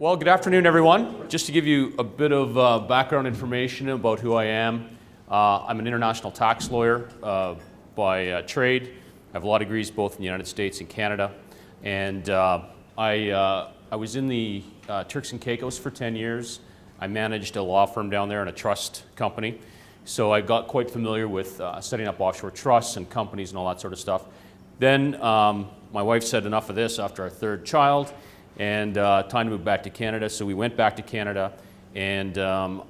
Well, good afternoon, everyone. Just to give you a bit of background information about who I am, I'm an international tax lawyer by trade. I have law degrees both in the United States and Canada. And I was in the Turks and Caicos for 10 years. I managed a law firm down there and a trust company. So I got quite familiar with setting up offshore trusts and companies and all that sort of stuff. Then my wife said enough of this after our third child, and time to move back to Canada. So we went back to Canada, and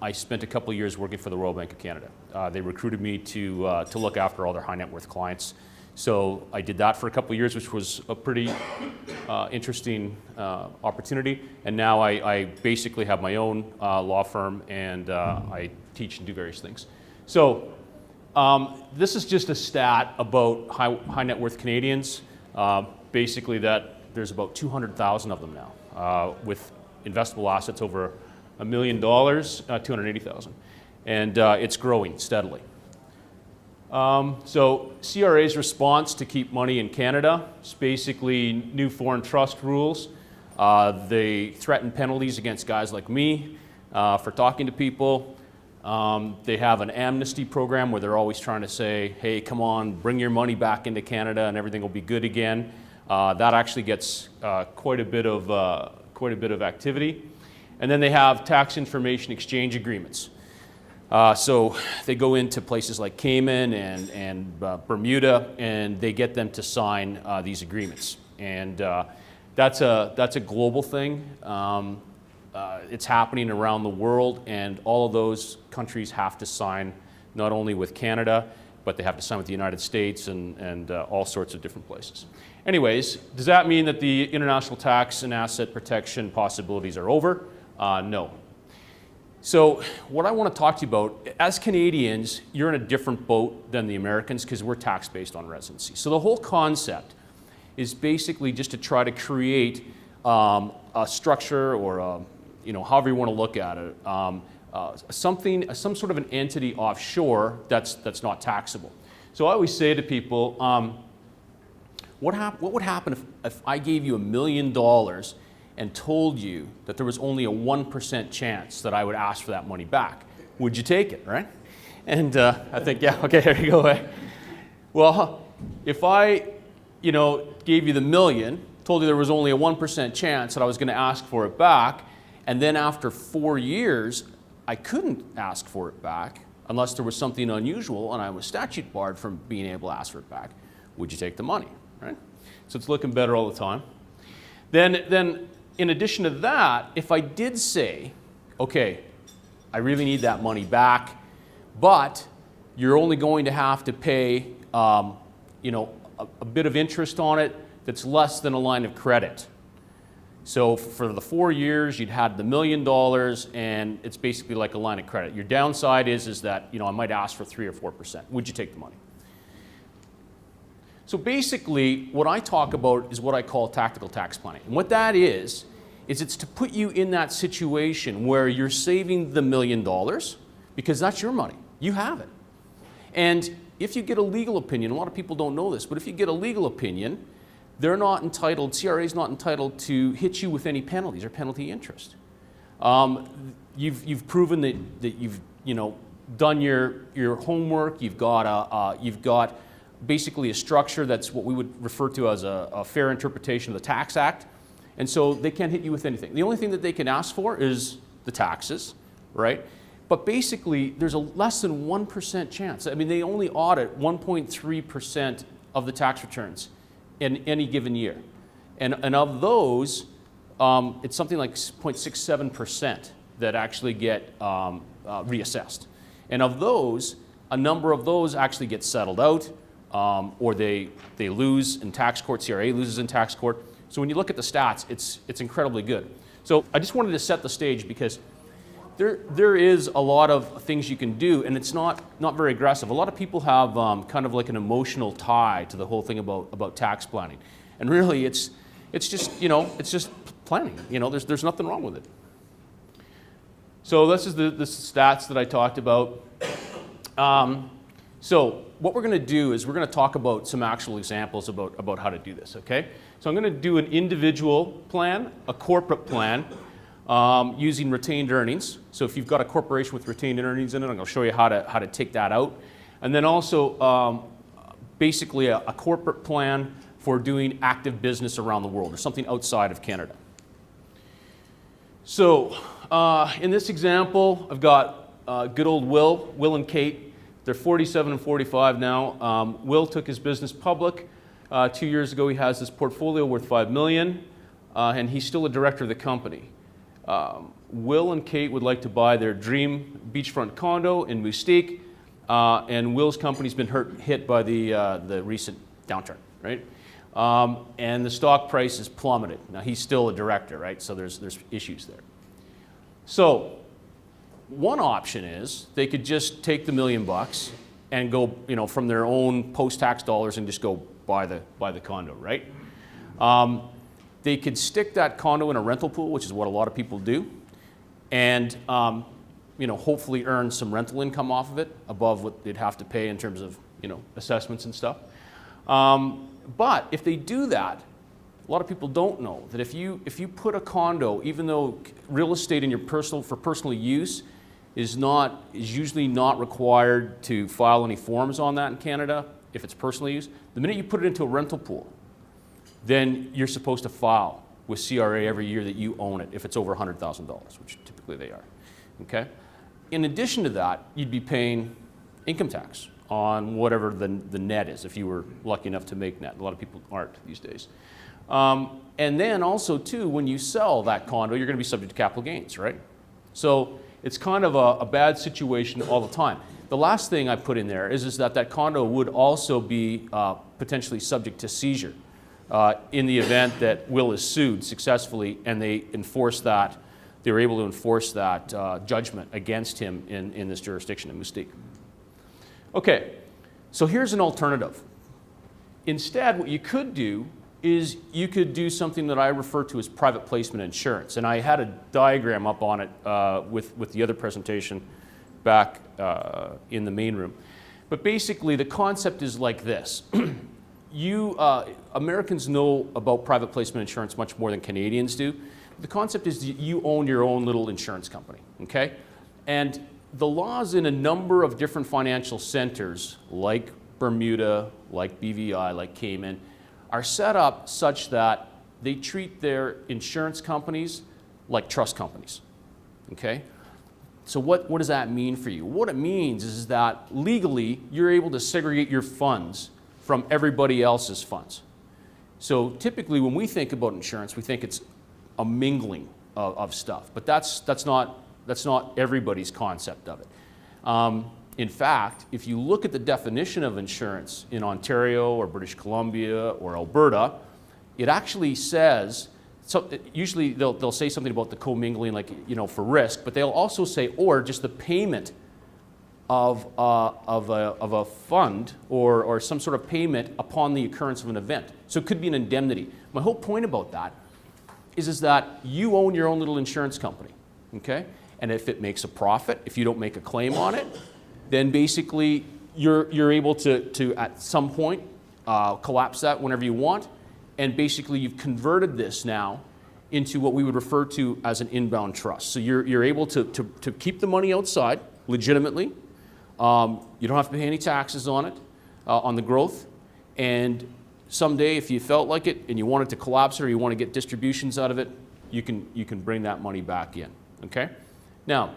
I spent a couple of years working for the Royal Bank of Canada. They recruited me to look after all their high net worth clients. So I did that for a couple of years, which was a pretty interesting opportunity. And now I basically have my own law firm, and I teach and do various things. So this is just a stat about high net worth Canadians. Basically that there's about 200,000 of them now with investable assets over $1 million, 280,000. And it's growing steadily. So CRA's response to keep money in Canada is basically new foreign trust rules. They threaten penalties against guys like me for talking to people. They have an amnesty program where they're always trying to say, hey, come on, bring your money back into Canada and everything will be good again. That actually gets quite a bit of activity. And then they have tax information exchange agreements. So they go into places like Cayman and Bermuda, and they get them to sign these agreements. And that's a global thing. It's happening around the world, and all of those countries have to sign not only with Canada, but they have to sign with the United States and all sorts of different places. Anyways, does that mean that the international tax and asset protection possibilities are over? No. So what I want to talk to you about, as Canadians, you're in a different boat than the Americans because we're tax based on residency. So the whole concept is basically just to try to create a structure or however you want to look at it, some sort of an entity offshore that's not taxable. So I always say to people, what would happen if I gave you $1 million and told you that there was only a 1% chance that I would ask for that money back? Would you take it, right? And I think, yeah, okay, here you go. Well, if I, gave you the million, told you there was only a 1% chance that I was going to ask for it back, and then after 4 years, I couldn't ask for it back unless there was something unusual and I was statute barred from being able to ask for it back, would you take the money, right? So it's looking better all the time. Then in addition to that, if I did say, okay, I really need that money back, but you're only going to have to pay a bit of interest on it that's less than a line of credit. So for the 4 years, you'd had the $1 million, and it's basically like a line of credit. Your downside is that I might ask for 3 or 4%. Would you take the money? So basically, what I talk about is what I call tactical tax planning. And what that is it's to put you in that situation where you're saving the $1 million because that's your money. You have it. And if you get a legal opinion, a lot of people don't know this, but if you get a legal opinion, they're not entitled, CRA is not entitled to hit you with any penalties or penalty interest. You've proven that you've done your homework. You've got basically a structure that's what we would refer to as a fair interpretation of the Tax Act, and so they can't hit you with anything. The only thing that they can ask for is the taxes, right? But basically, there's a less than 1% chance. I mean, they only audit 1.3% of the tax returns in any given year. And of those, it's something like 0.67% that actually get reassessed. And of those, a number of those actually get settled out, or they lose in tax court, CRA loses in tax court. So when you look at the stats, it's incredibly good. So I just wanted to set the stage because there is a lot of things you can do, and it's not very aggressive. A lot of people have kind of like an emotional tie to the whole thing about tax planning, and really it's just it's just planning. There's nothing wrong with it. So this is the stats that I talked about. So what we're going to do is we're going to talk about some actual examples about how to do this. Okay. So I'm going to do an individual plan, a corporate plan, using retained earnings. So if you've got a corporation with retained earnings in it, I'm going to show you how to take that out. And then also basically a corporate plan for doing active business around the world or something outside of Canada. So in this example, I've got good old Will and Kate. They're 47 and 45 now. Will took his business public 2 years ago. He has this portfolio worth $5 million, and he's still a director of the company. Will and Kate would like to buy their dream beachfront condo in Moustique, and Will's company's been hit by the recent downturn, right? And the stock price has plummeted. Now he's still a director, right? So there's issues there. So one option is they could just take the $1 million and go, from their own post-tax dollars and just go buy the condo, right? They could stick that condo in a rental pool, which is what a lot of people do, and hopefully earn some rental income off of it above what they'd have to pay in terms of assessments and stuff. But if they do that, a lot of people don't know that if you put a condo, even though real estate in your for personal use is usually not required to file any forms on that in Canada, if it's personal use, the minute you put it into a rental pool, then you're supposed to file with CRA every year that you own it if it's over $100,000, which typically they are. Okay? In addition to that, you'd be paying income tax on whatever the net is, if you were lucky enough to make net. A lot of people aren't these days. And then also too, when you sell that condo, you're going to be subject to capital gains, right? So it's kind of a bad situation all the time. The last thing I put in there is that condo would also be potentially subject to seizure in the event that Will is sued successfully and they were able to enforce that judgment against him in this jurisdiction in Moustique. Okay, so here's an alternative. Instead, what you could do is you could do something that I refer to as private placement insurance. And I had a diagram up on it with the other presentation back in the main room. But basically, the concept is like this. Americans know about private placement insurance much more than Canadians do. The concept is that you own your own little insurance company, okay? And the laws in a number of different financial centers, like Bermuda, like BVI, like Cayman, are set up such that they treat their insurance companies like trust companies, okay? So what does that mean for you? What it means is that legally, you're able to segregate your funds from everybody else's funds. So typically when we think about insurance, we think it's a mingling of stuff, but that's not everybody's concept of it. In fact, if you look at the definition of insurance in Ontario or British Columbia or Alberta, it actually says, so usually they'll say something about the commingling, like, for risk, but they'll also say, or just the payment of a fund or some sort of payment upon the occurrence of an event. So it could be an indemnity. My whole point about that is that you own your own little insurance company, okay? And if it makes a profit, if you don't make a claim on it, then basically you're able to at some point collapse that whenever you want, and basically you've converted this now into what we would refer to as an inbound trust. So you're able to keep the money outside legitimately. You don't have to pay any taxes on it, on the growth, and someday if you felt like it and you wanted to collapse it or you want to get distributions out of it, you can bring that money back in, okay? Now,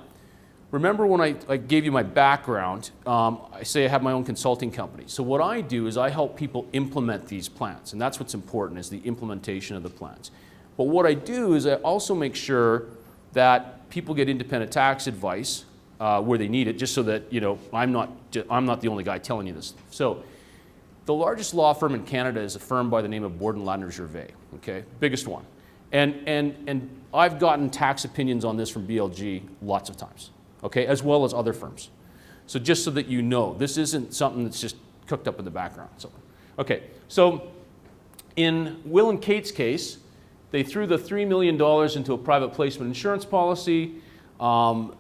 remember when I gave you my background, I say I have my own consulting company. So what I do is I help people implement these plans, and that's what's important, is the implementation of the plans. But what I do is I also make sure that people get independent tax advice where they need it, just so that I'm not the only guy telling you this. So the largest law firm in Canada is a firm by the name of Borden Ladner Gervais, okay, biggest one. And I've gotten tax opinions on this from BLG lots of times, okay, as well as other firms. So just so that you know, this isn't something that's just cooked up in the background. So, okay, so in Will and Kate's case, they threw the $3 million into a private placement insurance policy. Within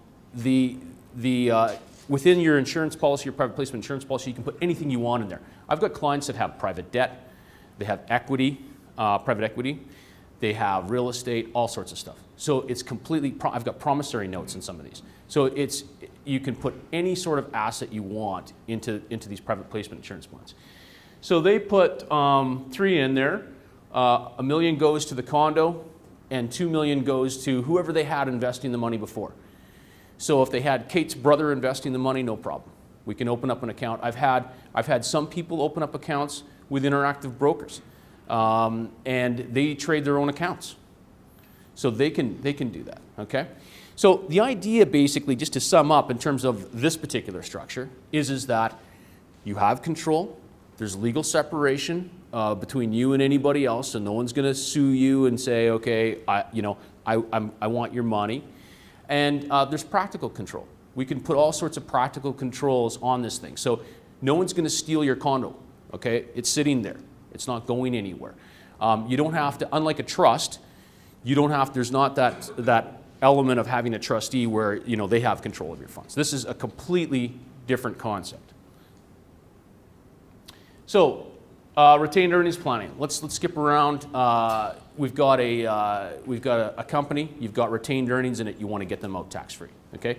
your insurance policy, your private placement insurance policy, you can put anything you want in there. I've got clients that have private debt, they have equity, private equity, They have real estate, all sorts of stuff. So it's completely, I've got promissory notes in some of these. So you can put any sort of asset you want into these private placement insurance plans. So they put 3 in there. $1 million goes to the condo, and $2 million goes to whoever they had investing the money before. So if they had Kate's brother investing the money, no problem. We can open up an account. I've had some people open up accounts with Interactive Brokers, and they trade their own accounts. So they can do that, okay? So the idea basically, just to sum up in terms of this particular structure, is that you have control, there's legal separation between you and anybody else, and no one's gonna sue you and say, okay, I want your money. And there's practical control. We can put all sorts of practical controls on this thing. So no one's gonna steal your condo, okay? It's sitting there. It's not going anywhere. You don't have to, unlike a trust, there's not that element of having a trustee where they have control of your funds. This is a completely different concept. So retained earnings planning. Let's skip around. We've got a company. You've got retained earnings in it. You want to get them out tax-free. Okay.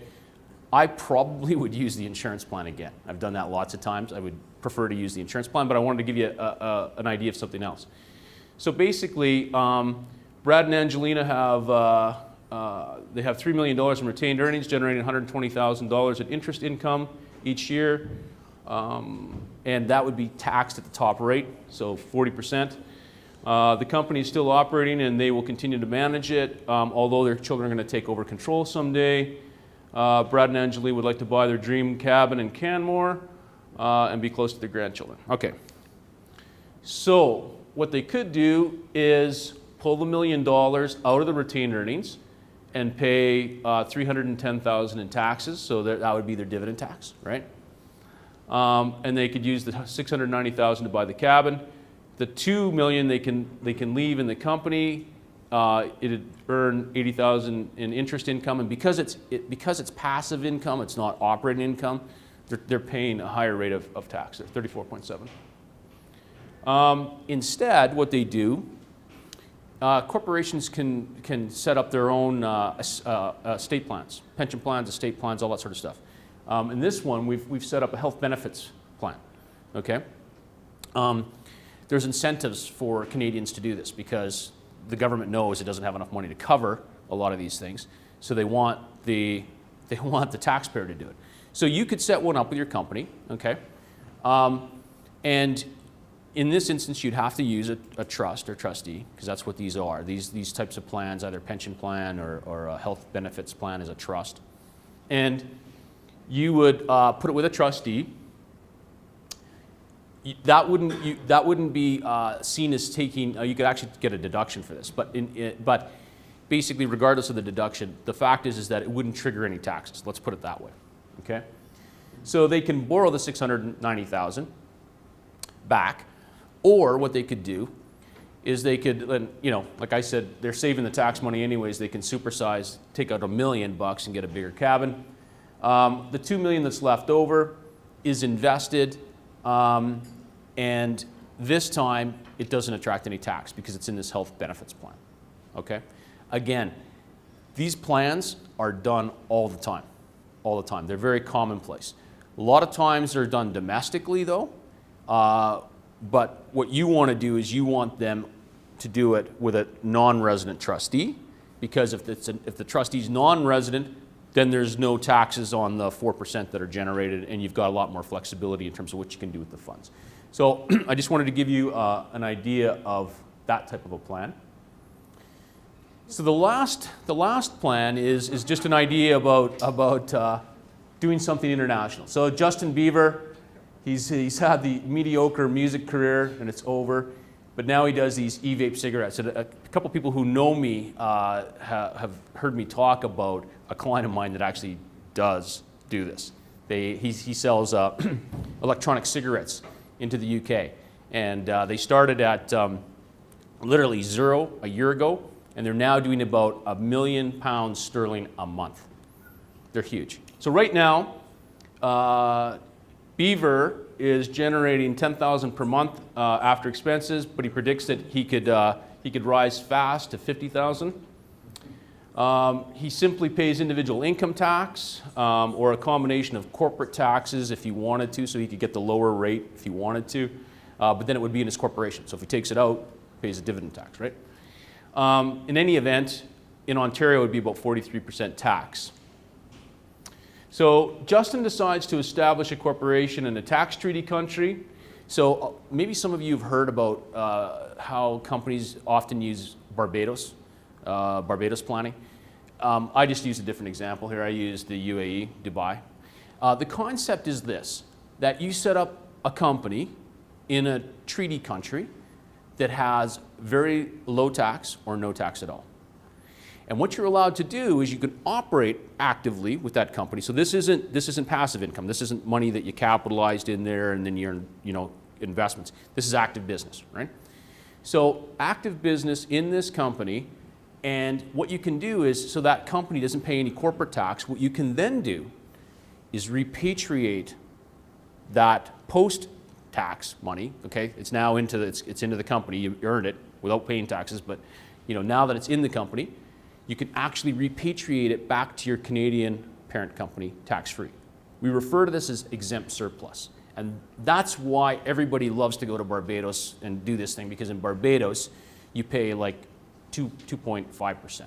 I probably would use the insurance plan again. I've done that lots of times. I would prefer to use the insurance plan, but I wanted to give you an idea of something else. So basically, Brad and Angelina have $3 million in retained earnings, generating $120,000 in interest income each year, and that would be taxed at the top rate, so 40%. The company is still operating, and they will continue to manage it, although their children are going to take over control someday. Brad and Angelina would like to buy their dream cabin in Canmore and be close to their grandchildren. Okay. So what they could do is pull the $1 million out of the retained earnings and pay $310,000 in taxes, so that would be their dividend tax, right? And they could use the $690,000 to buy the cabin. The $2 million they can leave in the company. It'd earn $80,000 in interest income, and because it's passive income, it's not operating income. They're paying a higher rate of tax. They're 34.7. Instead, what they do, corporations can set up their own estate plans, pension plans, estate plans, all that sort of stuff. In this one, we've set up a health benefits plan. Okay. There's incentives for Canadians to do this because the government knows it doesn't have enough money to cover a lot of these things, so they want the taxpayer to do it. So you could set one up with your company, okay? And in this instance, you'd have to use a trust or trustee, because that's what these are. These types of plans, either pension plan or a health benefits plan, is a trust. And you would put it with a trustee. That wouldn't be seen as taking. You could actually get a deduction for this, but basically, regardless of the deduction, the fact is that it wouldn't trigger any taxes. Let's put it that way. Okay, so they can borrow the $690,000 back, or what they could do is they could, like I said, they're saving the tax money anyways. They can supersize, take out $1 million and get a bigger cabin. The $2 million that's left over is invested. And this time, it doesn't attract any tax because it's in this health benefits plan, okay? Again, these plans are done all the time. They're very commonplace. A lot of times they're done domestically though, but what you want to do is you want them to do it with a non-resident trustee, because if the trustee's non-resident, then there's no taxes on the 4% that are generated, and you've got a lot more flexibility in terms of what you can do with the funds. So I just wanted to give you an idea of that type of a plan. So the last plan is just an idea about doing something international. So Justin Bieber, he's had the mediocre music career and it's over, but now he does these e-vape cigarettes. And a couple people who know me have heard me talk about a client of mine that actually does do this. He sells electronic cigarettes into the UK, and they started at literally zero a year ago, and they're now doing about £1 million sterling a month. They're huge. So right now, is generating $10,000 per month after expenses, but he predicts that he could He could rise fast to 50,000. He simply pays individual income tax or a combination of corporate taxes if he wanted to, so he could get the lower rate if he wanted to, but then it would be in his corporation. So if he takes it out, pays a dividend tax, right? In any event, in Ontario, it would be about 43% tax. So Justin decides to establish a corporation in a tax treaty country. So maybe some of you have heard about how companies often use Barbados planning. I just used a different example here. I used the UAE, Dubai. The concept is this, that you set up a company in a treaty country that has very low tax or no tax at all. And what you're allowed to do is you can operate actively with that company. So this isn't passive income. This isn't money that you capitalized in there and then you're, investments. This is active business, right? So active business in this company, and what you can do is, so that company doesn't pay any corporate tax, what you can then do is repatriate that post-tax money, okay? It's now into the company, you earned it without paying taxes, but now that it's in the company, you can actually repatriate it back to your Canadian parent company tax-free. We refer to this as exempt surplus. And that's why everybody loves to go to Barbados and do this thing, because in Barbados, you pay like 2.5%.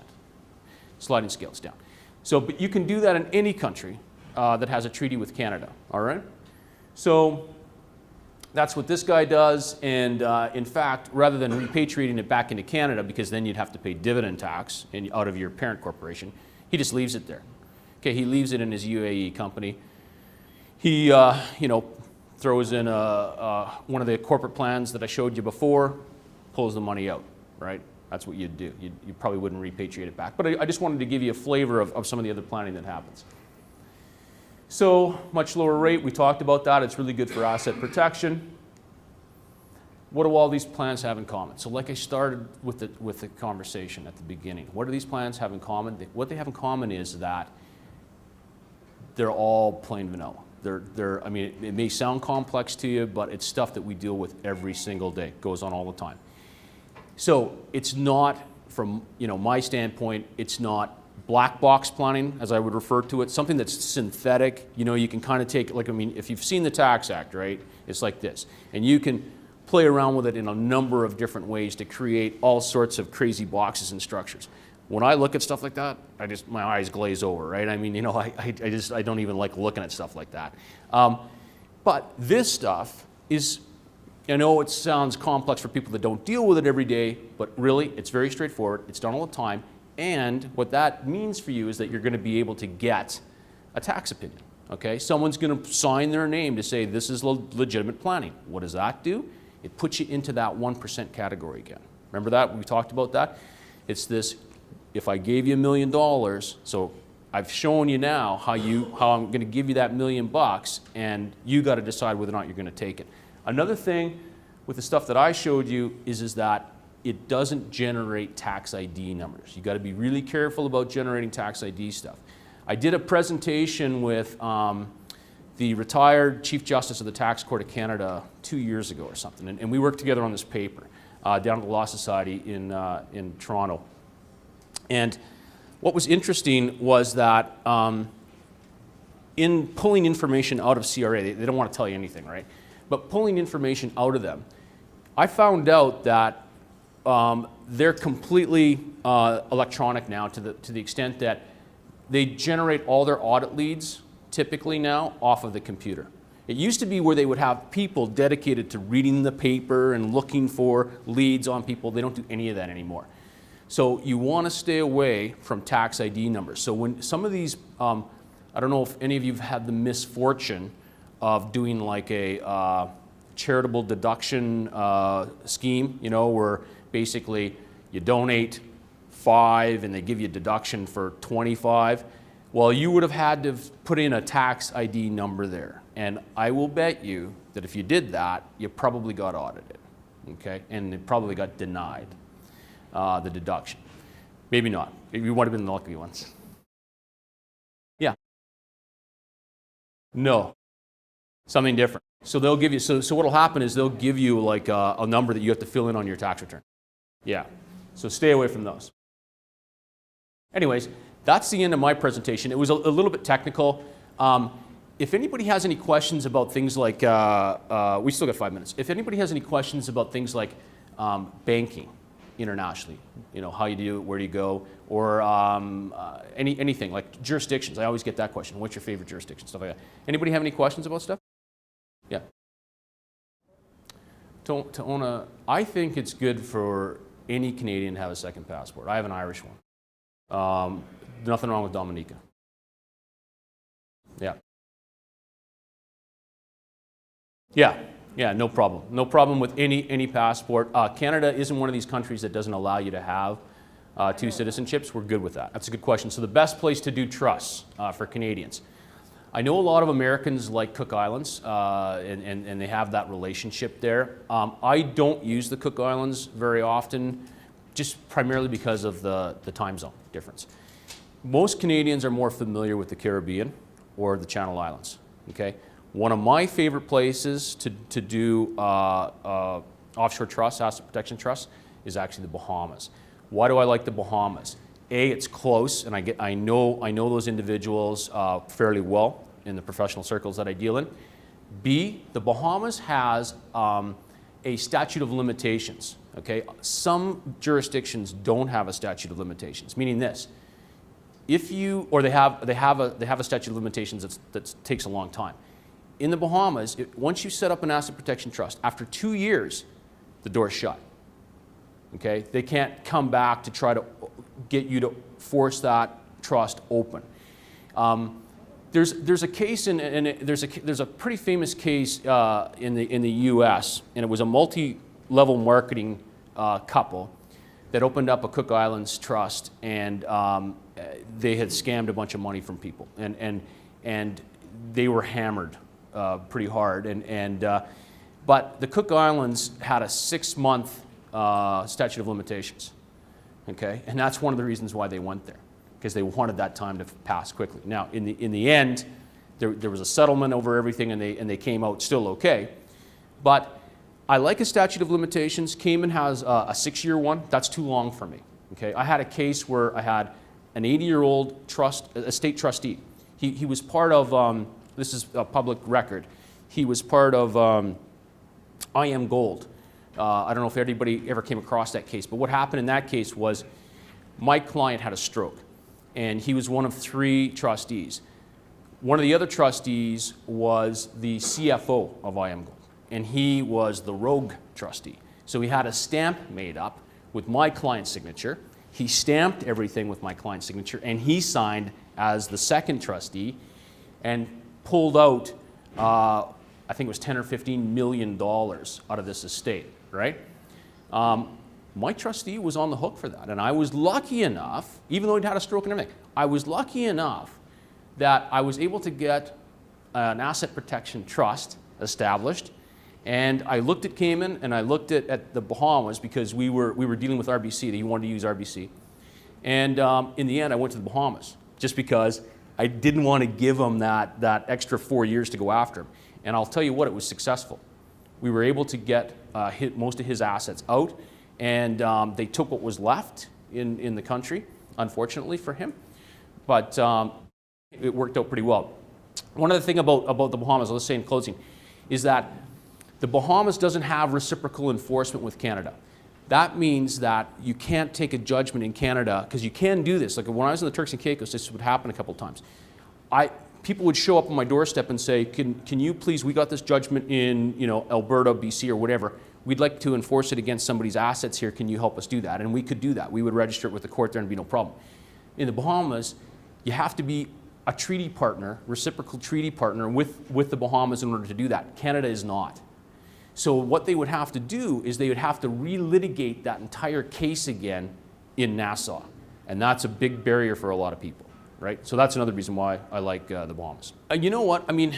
Sliding scales down. So, but you can do that in any country that has a treaty with Canada, all right? So that's what this guy does, and in fact, rather than repatriating it back into Canada, because then you'd have to pay dividend tax out of your parent corporation, he just leaves it there. Okay, he leaves it in his UAE company. He, throws in one of the corporate plans that I showed you before, pulls the money out, right? That's what you'd do. You probably wouldn't repatriate it back. But I just wanted to give you a flavor of some of the other planning that happens. So, much lower rate, we talked about that. It's really good for asset protection. What do all these plans have in common? So like I started with the conversation at the beginning, what do these plans have in common? What they have in common is that they're all plain vanilla. I mean, it may sound complex to you, but it's stuff that we deal with every single day. It goes on all the time. So it's not, from my standpoint, it's not black box planning, as I would refer to it, something that's synthetic. You can kind of take, if you've seen the Tax Act, right, it's like this. And you can play around with it in a number of different ways to create all sorts of crazy boxes and structures. When I look at stuff like that, my eyes glaze over, right? I mean, I don't even like looking at stuff like that. But this stuff is, I know it sounds complex for people that don't deal with it every day, but really, it's very straightforward. It's done all the time. And what that means for you is that you're going to be able to get a tax opinion, okay? Someone's going to sign their name to say this is legitimate planning. What does that do? It puts you into that 1% category again. Remember that? We talked about that? It's this, if I gave you $1 million, so I've shown you now how I'm going to give you that $1 million, and you got to decide whether or not you're going to take it. Another thing with the stuff that I showed you is that it doesn't generate tax ID numbers. You got to be really careful about generating tax ID stuff. I did a presentation with the retired Chief Justice of the Tax Court of Canada 2 years ago or something, and we worked together on this paper down at the Law Society in Toronto. And what was interesting was that in pulling information out of CRA, they don't want to tell you anything, right? But pulling information out of them, I found out that they're completely electronic now to the extent that they generate all their audit leads typically now off of the computer. It used to be where they would have people dedicated to reading the paper and looking for leads on people. They don't do any of that anymore. So you want to stay away from tax ID numbers. So when some of these, I don't know if any of you have had the misfortune of doing like a charitable deduction scheme, where basically you donate 5 and they give you a deduction for 25. Well, you would have had to put in a tax ID number there. And I will bet you that if you did that, you probably got audited, okay? And it probably got denied, the deduction. Maybe not. You would have been the lucky ones. Yeah. No. Something different. So they'll give you, so what will happen is they'll give you like a number that you have to fill in on your tax return. Yeah. So stay away from those. Anyways, that's the end of my presentation. It was a little bit technical. If anybody has any questions about things like, we still got 5 minutes. If anybody has any questions about things like banking internationally, you know, how you do it, where do you go, or anything like jurisdictions. I always get that question. What's your favorite jurisdiction? Stuff like that. Anybody have any questions about stuff? Yeah. To own a, I think it's good for any Canadian to have a second passport. I have an Irish one. Nothing wrong with Dominica. Yeah. Yeah, no problem. No problem with any passport. Canada isn't one of these countries that doesn't allow you to have two citizenships. We're good with that. That's a good question. So the best place to do trusts for Canadians. I know a lot of Americans like Cook Islands, and they have that relationship there. I don't use the Cook Islands very often, just primarily because of the time zone difference. Most Canadians are more familiar with the Caribbean or the Channel Islands, okay? One of my favorite places to do offshore trusts, asset protection trusts, is actually the Bahamas. Why do I like the Bahamas? A, it's close, and I know those individuals fairly well in the professional circles that I deal in. B, the Bahamas has a statute of limitations. Okay, some jurisdictions don't have a statute of limitations, meaning this: if you, or they have a statute of limitations that takes a long time. In the Bahamas, once you set up an asset protection trust, after 2 years, the door's shut. Okay, they can't come back to try to get you to force that trust open. There's a case there's a pretty famous case in the U.S., and it was a multi-level marketing couple that opened up a Cook Islands trust, and they had scammed a bunch of money from people, and they were hammered pretty hard, but the Cook Islands had a 6-month statute of limitations, okay, and that's one of the reasons why they went there, because they wanted that time to pass quickly. Now, in the end, there was a settlement over everything, and they came out still okay. But I like a statute of limitations. Cayman has a 6-year one. That's too long for me. Okay, I had a case where I had an 80-year-old estate trustee. He was part of this is a public record. He was part of I Am Gold. I don't know if anybody ever came across that case, but what happened in that case was my client had a stroke, and he was one of 3 trustees. One of the other trustees was the CFO of I Am Gold, and he was the rogue trustee. So he had a stamp made up with my client's signature. He stamped everything with my client's signature, and he signed as the second trustee and pulled out, I think it was $10 or $15 million out of this estate, right? My trustee was on the hook for that, and I was lucky enough, even though he'd had a stroke and everything, I was lucky enough that I was able to get an asset protection trust established, and I looked at Cayman and I looked at the Bahamas, because we were dealing with RBC. He wanted to use RBC, and in the end I went to the Bahamas just because I didn't want to give him that extra 4 years to go after him. And I'll tell you what, it was successful. We were able to get most of his assets out, and they took what was left in the country, unfortunately for him, but it worked out pretty well. One other thing about the Bahamas, let's say in closing, is that the Bahamas doesn't have reciprocal enforcement with Canada. That means that you can't take a judgment in Canada, because you can do this. Like when I was in the Turks and Caicos, this would happen a couple of times. People would show up on my doorstep and say, can you please, we got this judgment in Alberta, BC, or whatever. We'd like to enforce it against somebody's assets here. Can you help us do that? And we could do that. We would register it with the court there and be no problem. In the Bahamas, you have to be a treaty partner, reciprocal treaty partner with the Bahamas in order to do that. Canada is not. So what they would have to do is they would have to relitigate that entire case again in Nassau. And that's a big barrier for a lot of people, right? So that's another reason why I like the Bahamas. You know what? I mean,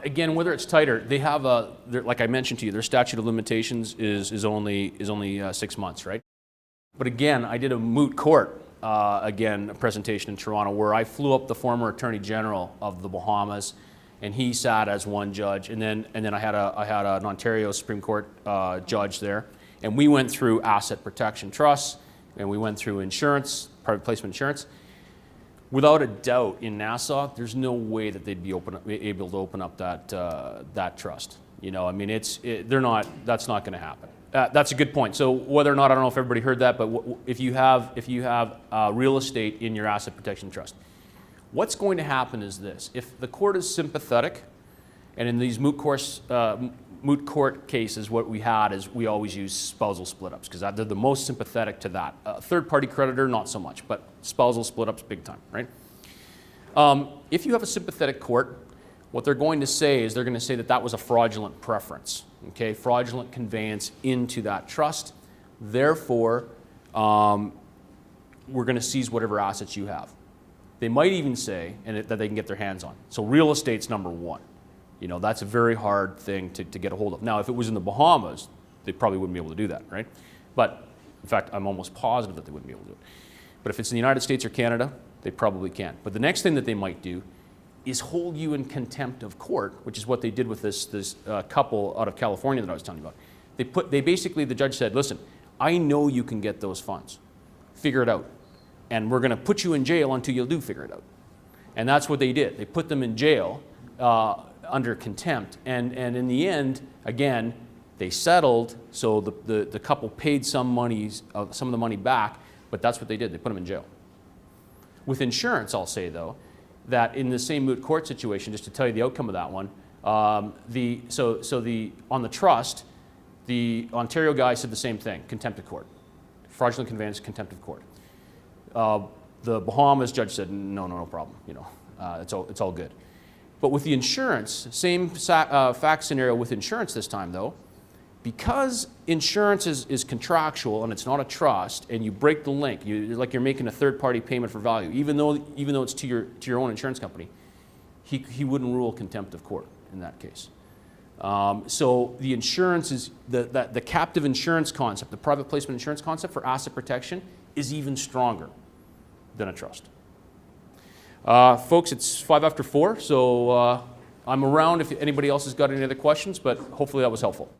again, whether it's tighter, they have like I mentioned to you, their statute of limitations is only 6 months, right? But again, I did a moot court, a presentation in Toronto where I flew up the former Attorney General of the Bahamas, and he sat as one judge, and then I had an Ontario Supreme Court judge there, and we went through asset protection trusts, and we went through insurance, private placement insurance. Without a doubt, in Nassau, there's no way that they'd be able to open up that trust. You know, I mean, that's not going to happen. That's a good point. So whether or not, I don't know if everybody heard that, but if you have real estate in your asset protection trust, what's going to happen is this: if the court is sympathetic, and in these moot court cases, what we had is we always use spousal split-ups because they're the most sympathetic to that. Third-party creditor, not so much, but spousal split-ups, big time, right? If you have a sympathetic court, what they're going to say is they're going to say that was a fraudulent preference, okay? Fraudulent conveyance into that trust. Therefore, we're going to seize whatever assets you have. They might even say that they can get their hands on. So real estate's number one. You know, that's a very hard thing to get a hold of. Now, if it was in the Bahamas, they probably wouldn't be able to do that, right? But, in fact, I'm almost positive that they wouldn't be able to do it. But if it's in the United States or Canada, they probably can. But the next thing that they might do is hold you in contempt of court, which is what they did with this couple out of California that I was telling you about. They basically, the judge said, listen, I know you can get those funds. Figure it out. And we're going to put you in jail until you do figure it out. And that's what they did. They put them in jail under contempt, and in the end, again, they settled, so the couple paid some of the money back, but that's what they did. They put them in jail. With insurance, I'll say though, that in the same moot court situation, just to tell you the outcome of that one, on the trust, the Ontario guy said the same thing: contempt of court, fraudulent conveyance, contempt of court. The Bahamas judge said no problem. You know, it's all good. But with the insurance, same fact scenario with insurance this time though, because insurance is contractual and it's not a trust, and you break the link, you're making a third-party payment for value, even though it's to your own insurance company, he wouldn't rule contempt of court in that case. So the insurance is the captive insurance concept, the private placement insurance concept for asset protection is even stronger than a trust. Folks, it's 4:05, so I'm around if anybody else has got any other questions, but hopefully that was helpful.